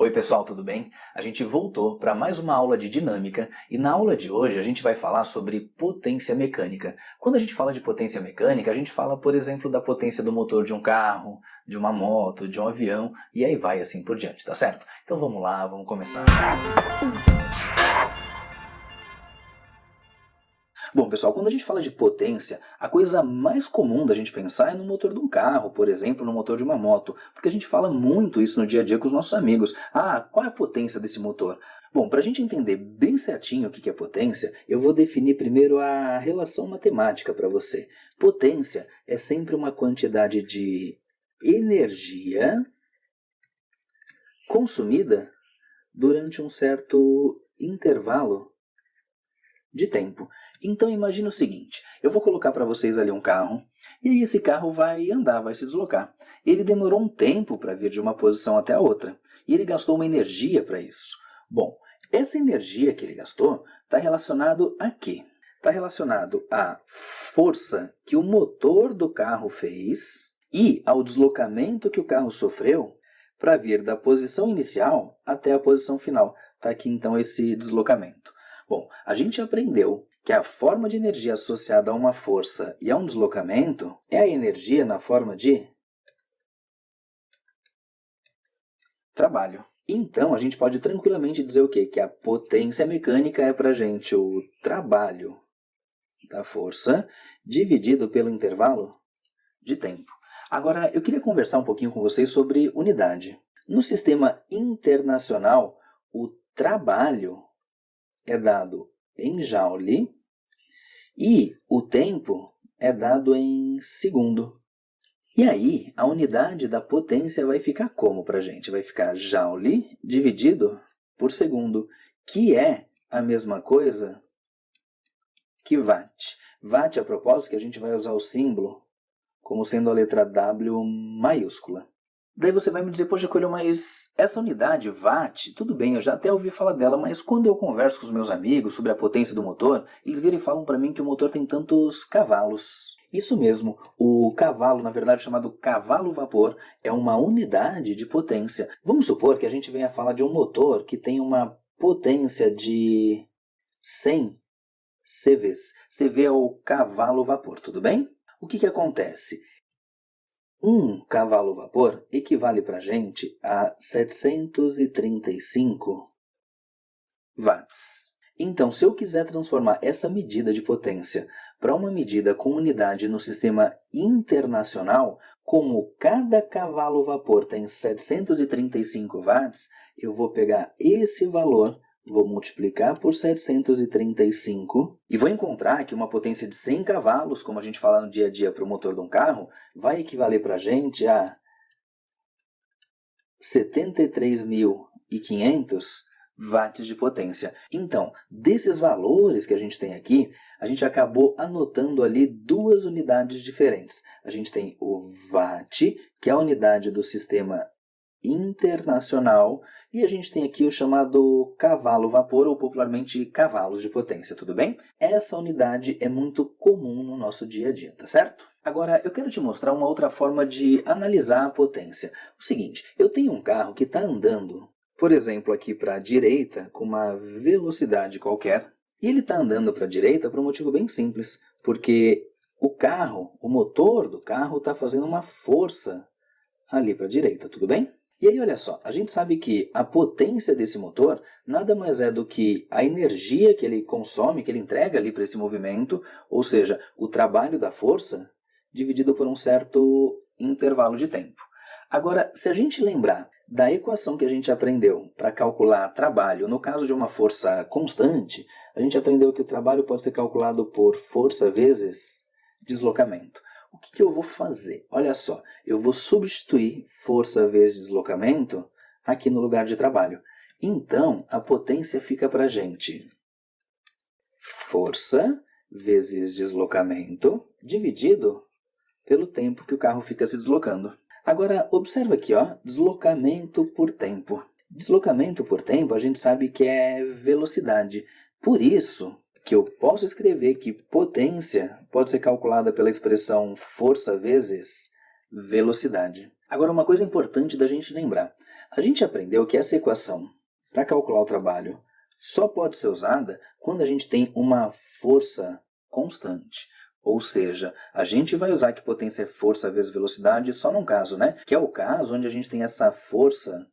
Oi pessoal, tudo bem? A gente voltou para mais uma aula de dinâmica e na aula de hoje a gente vai falar sobre potência mecânica. Quando a gente fala de potência mecânica, a gente fala, por exemplo, da potência do motor de um carro, de uma moto, de um avião e aí vai assim por diante, tá certo? Então vamos lá, vamos começar. Bom, pessoal, quando a gente fala de potência, a coisa mais comum da gente pensar é no motor de um carro, por exemplo, no motor de uma moto, porque a gente fala muito isso no dia a dia com os nossos amigos. Ah, qual é a potência desse motor? Bom, para a gente entender bem certinho o que é potência, eu vou definir primeiro a relação matemática para você. Potência é sempre uma quantidade de energia consumida durante um certo intervalo de tempo. Então imagine o seguinte, eu vou colocar para vocês ali um carro, e aí esse carro vai andar, vai se deslocar. Ele demorou um tempo para vir de uma posição até a outra, e ele gastou uma energia para isso. Bom, essa energia que ele gastou está relacionado a quê? Está relacionado à força que o motor do carro fez e ao deslocamento que o carro sofreu para vir da posição inicial até a posição final. Está aqui então esse deslocamento. Bom, a gente aprendeu que a forma de energia associada a uma força e a um deslocamento é a energia na forma de trabalho. Então, a gente pode tranquilamente dizer o quê? Que a potência mecânica é para a gente o trabalho da força dividido pelo intervalo de tempo. Agora, eu queria conversar um pouquinho com vocês sobre unidade. No sistema internacional, o trabalho é dado em joule e o tempo é dado em segundo. E aí, a unidade da potência vai ficar como para a gente? Vai ficar joule dividido por segundo, que é a mesma coisa que watt. Watt, a propósito, que a gente vai usar o símbolo como sendo a letra W maiúscula. Daí você vai me dizer, poxa Coelho, mas essa unidade, watt, tudo bem, eu já até ouvi falar dela, mas quando eu converso com os meus amigos sobre a potência do motor, eles viram e falam para mim que o motor tem tantos cavalos. Isso mesmo, o cavalo, na verdade chamado cavalo-vapor, é uma unidade de potência. Vamos supor que a gente venha falar de um motor que tem uma potência de 100 CVs. CV é o cavalo-vapor, tudo bem? O que acontece? Um cavalo-vapor equivale para a gente a 735 watts. Então, se eu quiser transformar essa medida de potência para uma medida com unidade no sistema internacional, como cada cavalo-vapor tem 735 watts, eu vou pegar esse valor, vou multiplicar por 735 e vou encontrar que uma potência de 100 cavalos, como a gente fala no dia a dia para o motor de um carro, vai equivaler para a gente a 73.500 watts de potência. Então, desses valores que a gente tem aqui, a gente acabou anotando ali duas unidades diferentes. A gente tem o watt, que é a unidade do sistema internacional, e a gente tem aqui o chamado cavalo-vapor, ou popularmente cavalos de potência, tudo bem? Essa unidade é muito comum no nosso dia a dia, tá certo? Agora, eu quero te mostrar uma outra forma de analisar a potência. O seguinte, eu tenho um carro que está andando, por exemplo, aqui para a direita, com uma velocidade qualquer, e ele está andando para a direita por um motivo bem simples, porque o carro, o motor do carro está fazendo uma força ali para a direita, tudo bem? E aí, olha só, a gente sabe que a potência desse motor nada mais é do que a energia que ele consome, que ele entrega ali para esse movimento, ou seja, o trabalho da força, dividido por um certo intervalo de tempo. Agora, se a gente lembrar da equação que a gente aprendeu para calcular trabalho, no caso de uma força constante, a gente aprendeu que o trabalho pode ser calculado por força vezes deslocamento. O que eu vou fazer? Olha só, eu vou substituir força vezes deslocamento aqui no lugar de trabalho. Então, a potência fica para a gente força vezes deslocamento dividido pelo tempo que o carro fica se deslocando. Agora, observa aqui, ó, deslocamento por tempo. Deslocamento por tempo a gente sabe que é velocidade. Por isso que eu posso escrever que potência pode ser calculada pela expressão força vezes velocidade. Agora, uma coisa importante da gente lembrar. A gente aprendeu que essa equação, para calcular o trabalho, só pode ser usada quando a gente tem uma força constante. Ou seja, a gente vai usar que potência é força vezes velocidade só num caso, né? Que é o caso onde a gente tem essa força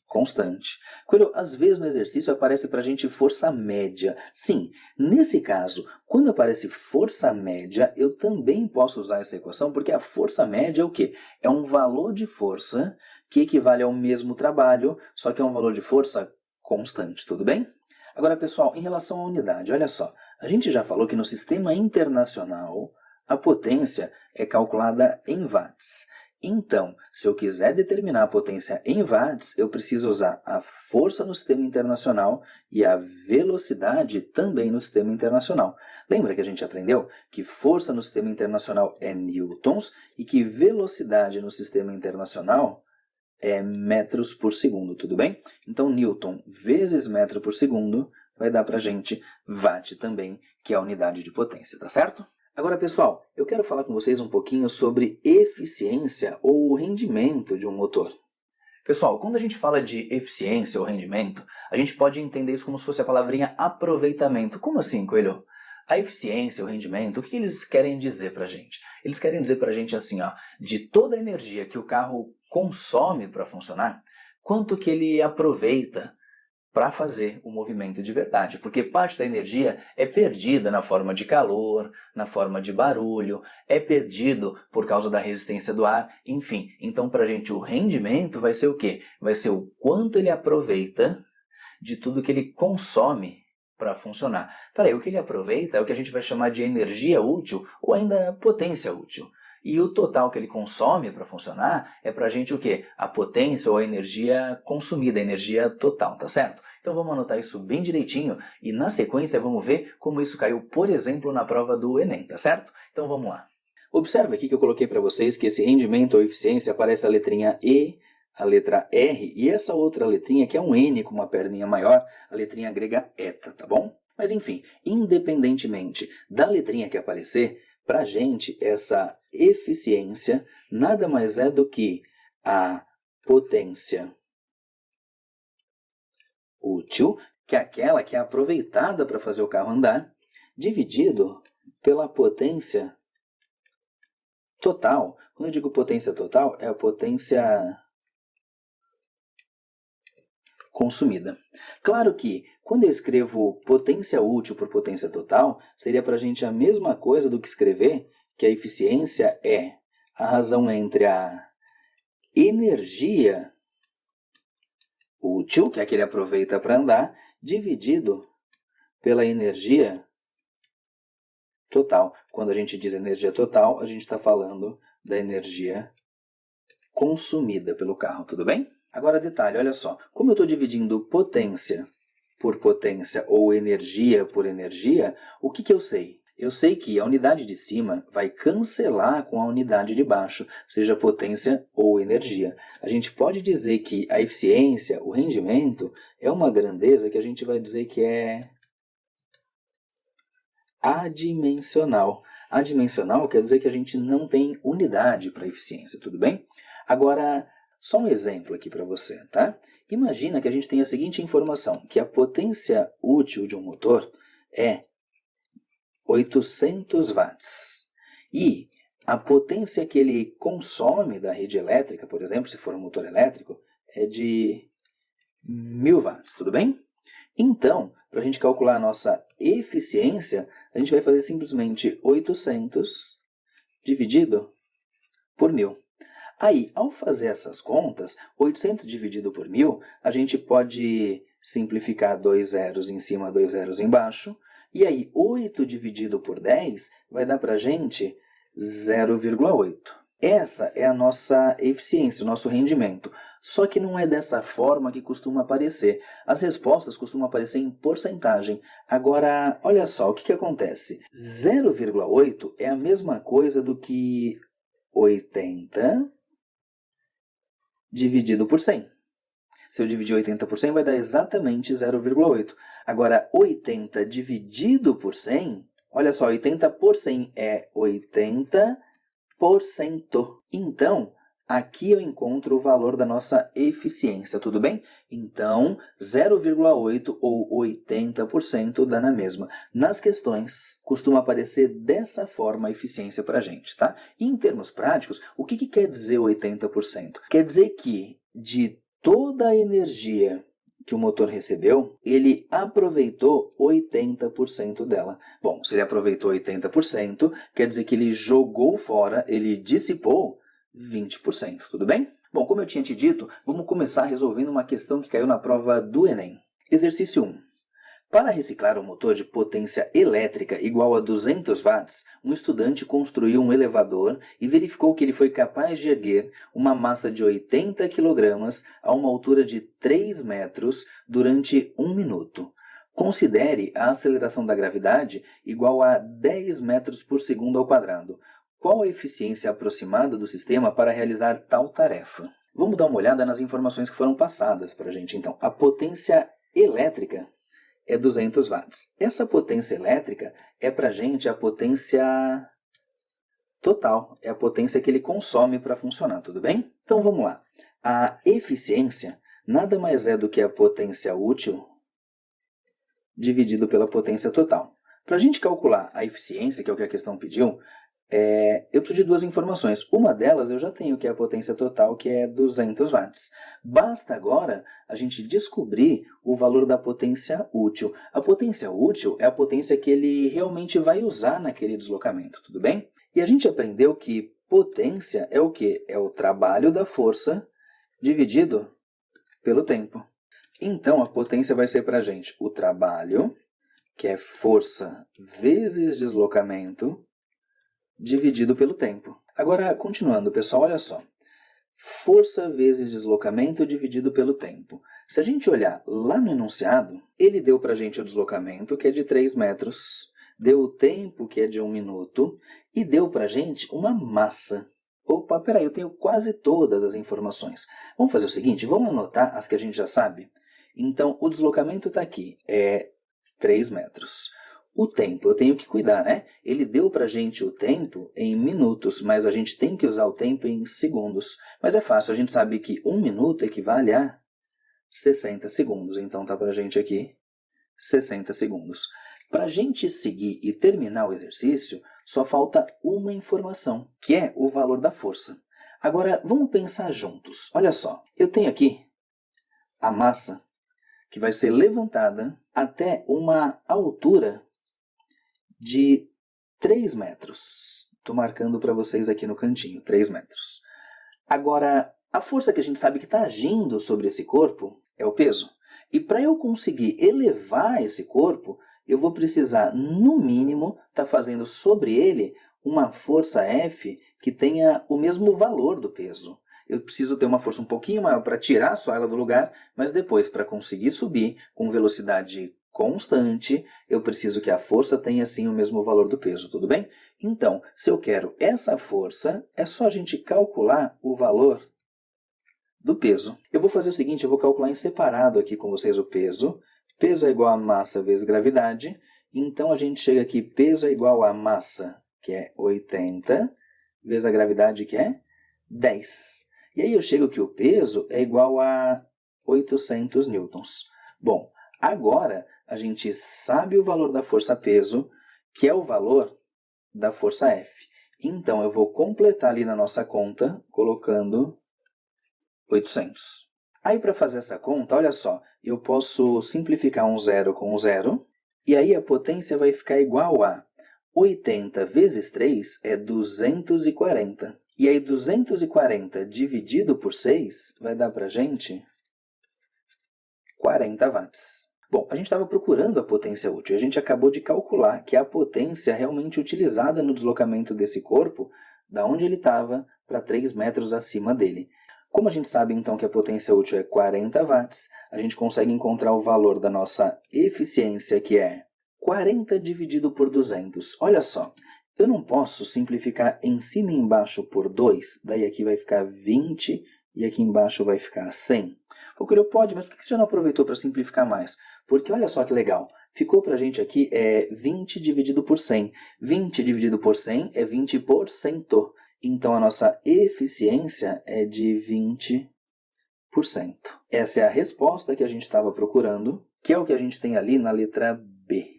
constante. Coelho, às vezes no exercício aparece para a gente força média. Sim, nesse caso, quando aparece força média, eu também posso usar essa equação, porque a força média é o quê? É um valor de força que equivale ao mesmo trabalho, só que é um valor de força constante, tudo bem? Agora, pessoal, em relação à unidade, olha só, a gente já falou que no sistema internacional a potência é calculada em watts. Então, se eu quiser determinar a potência em watts, eu preciso usar a força no sistema internacional e a velocidade também no sistema internacional. Lembra que a gente aprendeu que força no sistema internacional é newtons e que velocidade no sistema internacional é metros por segundo, tudo bem? Então, newton vezes metro por segundo vai dar pra gente watt também, que é a unidade de potência, tá certo? Agora, pessoal, eu quero falar com vocês um pouquinho sobre eficiência ou rendimento de um motor. Pessoal, quando a gente fala de eficiência ou rendimento, a gente pode entender isso como se fosse a palavrinha aproveitamento. Como assim, Coelho? A eficiência, o rendimento, o que eles querem dizer pra gente? Eles querem dizer pra gente assim, ó, de toda a energia que o carro consome para funcionar, quanto que ele aproveita para fazer o movimento de verdade, porque parte da energia é perdida na forma de calor, na forma de barulho, é perdido por causa da resistência do ar, enfim. Então, para a gente, o rendimento vai ser o quê? Vai ser o quanto ele aproveita de tudo que ele consome para funcionar. Peraí, o que ele aproveita é o que a gente vai chamar de energia útil ou ainda potência útil. E o total que ele consome para funcionar é para a gente o quê? A potência ou a energia consumida, a energia total, tá certo? Então vamos anotar isso bem direitinho e na sequência vamos ver como isso caiu, por exemplo, na prova do Enem, tá certo? Então vamos lá. Observe aqui que eu coloquei para vocês que esse rendimento ou eficiência aparece a letrinha E, a letra R e essa outra letrinha que é um N com uma perninha maior, a letrinha grega eta, tá bom? Mas enfim, independentemente da letrinha que aparecer, para a gente essa eficiência nada mais é do que a potência útil, que é aquela que é aproveitada para fazer o carro andar, dividido pela potência total. Quando eu digo potência total, é a potência consumida. Claro que, quando eu escrevo potência útil por potência total, seria para a gente a mesma coisa do que escrever que a eficiência é a razão entre a energia útil, que é que ele aproveita para andar, dividido pela energia total. Quando a gente diz energia total, a gente está falando da energia consumida pelo carro, tudo bem? Agora detalhe, olha só, como eu estou dividindo potência por potência ou energia por energia, o que eu sei? Eu sei que a unidade de cima vai cancelar com a unidade de baixo, seja potência ou energia. A gente pode dizer que a eficiência, o rendimento, é uma grandeza que a gente vai dizer que é adimensional. Adimensional quer dizer que a gente não tem unidade para eficiência, tudo bem? Agora, só um exemplo aqui para você, tá? Imagina que a gente tem a seguinte informação, que a potência útil de um motor é 800 watts. E a potência que ele consome da rede elétrica, por exemplo, se for um motor elétrico, é de 1000 watts, tudo bem? Então, para a gente calcular a nossa eficiência, a gente vai fazer simplesmente 800 dividido por 1000. Aí, ao fazer essas contas, 800 dividido por 1000, a gente pode simplificar 2 zeros em cima, 2 zeros embaixo. E aí, 8 dividido por 10 vai dar para a gente 0,8. Essa é a nossa eficiência, o nosso rendimento. Só que não é dessa forma que costuma aparecer. As respostas costumam aparecer em porcentagem. Agora, olha só, o que acontece? 0,8 é a mesma coisa do que 80 dividido por 100. Se eu dividir 80 por 100, vai dar exatamente 0,8. Agora, 80 dividido por 100, olha só, 80 por 100 é 80%. Então, aqui eu encontro o valor da nossa eficiência, tudo bem? Então, 0,8 ou 80% dá na mesma. Nas questões, costuma aparecer dessa forma a eficiência para a gente, tá? E em termos práticos, o que quer dizer 80%? Quer dizer que de toda a energia que o motor recebeu, ele aproveitou 80% dela. Bom, se ele aproveitou 80%, quer dizer que ele jogou fora, ele dissipou 20%, tudo bem? Bom, como eu tinha te dito, vamos começar resolvendo uma questão que caiu na prova do Enem. Exercício 1. Para reciclar um motor de potência elétrica igual a 200 watts, um estudante construiu um elevador e verificou que ele foi capaz de erguer uma massa de 80 kg a uma altura de 3 metros durante 1 minuto. Considere a aceleração da gravidade igual a 10 metros por segundo ao quadrado. Qual a eficiência aproximada do sistema para realizar tal tarefa? Vamos dar uma olhada nas informações que foram passadas para a gente. Então, a potência elétrica é 200 watts. Essa potência elétrica é para a gente a potência total, é a potência que ele consome para funcionar, tudo bem? Então vamos lá. A eficiência nada mais é do que a potência útil dividido pela potência total. Para a gente calcular a eficiência, que é o que a questão pediu, eu preciso de duas informações. Uma delas eu já tenho, que é a potência total, que é 200 watts. Basta agora a gente descobrir o valor da potência útil. A potência útil é a potência que ele realmente vai usar naquele deslocamento, tudo bem? E a gente aprendeu que potência é o quê? É o trabalho da força dividido pelo tempo. Então a potência vai ser para a gente o trabalho, que é força vezes deslocamento, dividido pelo tempo. Agora, continuando, pessoal, olha só. Força vezes deslocamento dividido pelo tempo. Se a gente olhar lá no enunciado, ele deu para a gente o deslocamento, que é de 3 metros, deu o tempo, que é de 1 minuto, e deu para a gente uma massa. Opa, peraí, eu tenho quase todas as informações. Vamos fazer o seguinte, vamos anotar as que a gente já sabe? Então, o deslocamento está aqui, é 3 metros. O tempo, eu tenho que cuidar, né? Ele deu pra gente o tempo em minutos, mas a gente tem que usar o tempo em segundos. Mas é fácil, a gente sabe que 1 minuto equivale a 60 segundos. Então tá pra gente aqui 60 segundos. Pra gente seguir e terminar o exercício, só falta uma informação, que é o valor da força. Agora, vamos pensar juntos. Olha só, eu tenho aqui a massa que vai ser levantada até uma altura de 3 metros. Estou marcando para vocês aqui no cantinho, 3 metros. Agora, a força que a gente sabe que está agindo sobre esse corpo é o peso. E para eu conseguir elevar esse corpo, eu vou precisar, no mínimo, estar fazendo sobre ele uma força F que tenha o mesmo valor do peso. Eu preciso ter uma força um pouquinho maior para tirar só ela do lugar, mas depois, para conseguir subir com velocidade constante, eu preciso que a força tenha sim o mesmo valor do peso, tudo bem? Então, se eu quero essa força, é só a gente calcular o valor do peso. Eu vou fazer o seguinte, eu vou calcular em separado aqui com vocês o peso. Peso é igual a massa vezes gravidade. Então, a gente chega aqui, peso é igual a massa, que é 80, vezes a gravidade, que é 10. E aí eu chego que o peso é igual a 800 newtons. Bom, agora a gente sabe o valor da força-peso, que é o valor da força F. Então, eu vou completar ali na nossa conta, colocando 800. Aí, para fazer essa conta, olha só, eu posso simplificar um zero com um zero, e aí a potência vai ficar igual a 80 vezes 3 é 240. E aí 240 dividido por 6 vai dar para a gente 40 watts. Bom, a gente estava procurando a potência útil. A gente acabou de calcular que a potência realmente utilizada no deslocamento desse corpo, da onde ele estava para 3 metros acima dele. Como a gente sabe então que a potência útil é 40 watts, a gente consegue encontrar o valor da nossa eficiência, que é 40 dividido por 200. Olha só, eu não posso simplificar em cima e embaixo por 2, daí aqui vai ficar 20 e aqui embaixo vai ficar 100. Procurou, pode, mas por que você já não aproveitou para simplificar mais? Porque olha só que legal, ficou para a gente aqui 20 dividido por 100. 20 dividido por 100 é 20%. Então, a nossa eficiência é de 20%. Essa é a resposta que a gente estava procurando, que é o que a gente tem ali na letra B.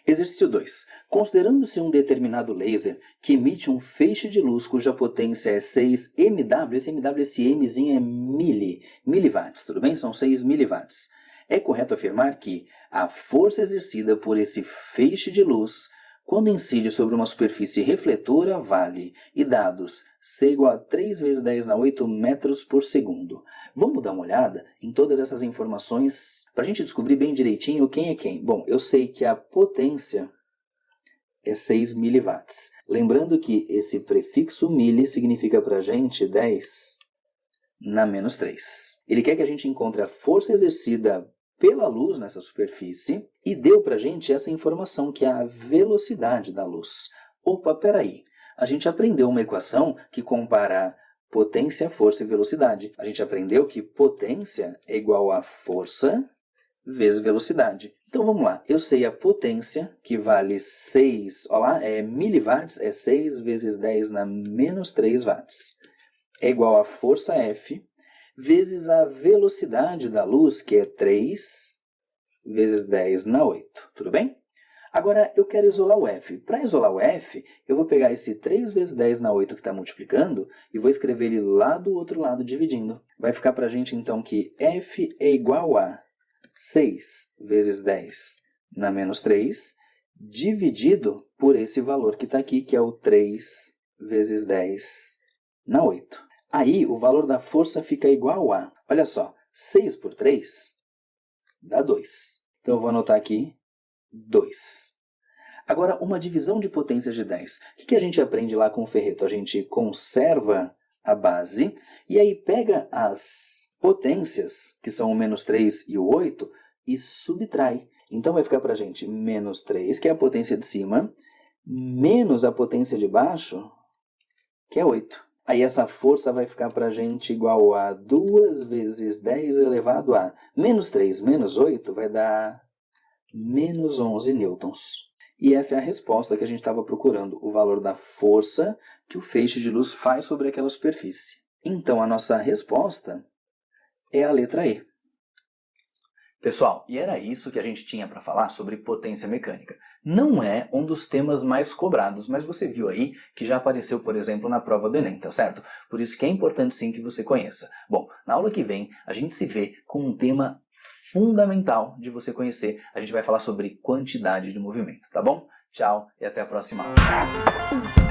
Exercício 2. Considerando-se um determinado laser que emite um feixe de luz cuja potência é 6 MW, esse Mzinho é miliwatts, tudo bem? São 6 miliwatts. É correto afirmar que a força exercida por esse feixe de luz, quando incide sobre uma superfície refletora, vale, e dados C igual a 3 vezes 10 na 8 metros por segundo. Vamos dar uma olhada em todas essas informações para a gente descobrir bem direitinho quem é quem. Bom, eu sei que a potência é 6 miliwatts. Lembrando que esse prefixo mili significa para a gente 10 na menos 3. Ele quer que a gente encontre a força exercida pela luz nessa superfície e deu para a gente essa informação que é a velocidade da luz. Opa, peraí. A gente aprendeu uma equação que compara potência, força e velocidade. A gente aprendeu que potência é igual a força vezes velocidade. Então vamos lá. Eu sei a potência, que vale 6, olha lá, miliwatts, é 6 vezes 10 na menos 3 watts. É igual a força F, vezes a velocidade da luz, que é 3 vezes 10 na 8. Tudo bem? Agora, eu quero isolar o F. Para isolar o F, eu vou pegar esse 3 vezes 10 na 8 que está multiplicando e vou escrever ele lá do outro lado dividindo. Vai ficar para a gente, então, que F é igual a 6 vezes 10 na menos 3, dividido por esse valor que está aqui, que é o 3 vezes 10 na 8. Aí, o valor da força fica igual a, olha só, 6 por 3 dá 2. Então, eu vou anotar aqui 2. Agora, uma divisão de potências de 10. O que a gente aprende lá com o ferreto? A gente conserva a base e aí pega as potências, que são o menos 3 e o 8, e subtrai. Então, vai ficar para a gente menos 3, que é a potência de cima, menos a potência de baixo, que é 8. Aí essa força vai ficar para a gente igual a 2 vezes 10 elevado a menos 3 menos 8 vai dar menos 11 newtons. E essa é a resposta que a gente estava procurando, o valor da força que o feixe de luz faz sobre aquela superfície. Então, a nossa resposta é a letra E. Pessoal, e era isso que a gente tinha para falar sobre potência mecânica. Não é um dos temas mais cobrados, mas você viu aí que já apareceu, por exemplo, na prova do Enem, tá certo? Por isso que é importante sim que você conheça. Bom, na aula que vem a gente se vê com um tema fundamental de você conhecer. A gente vai falar sobre quantidade de movimento, tá bom? Tchau e até a próxima aula.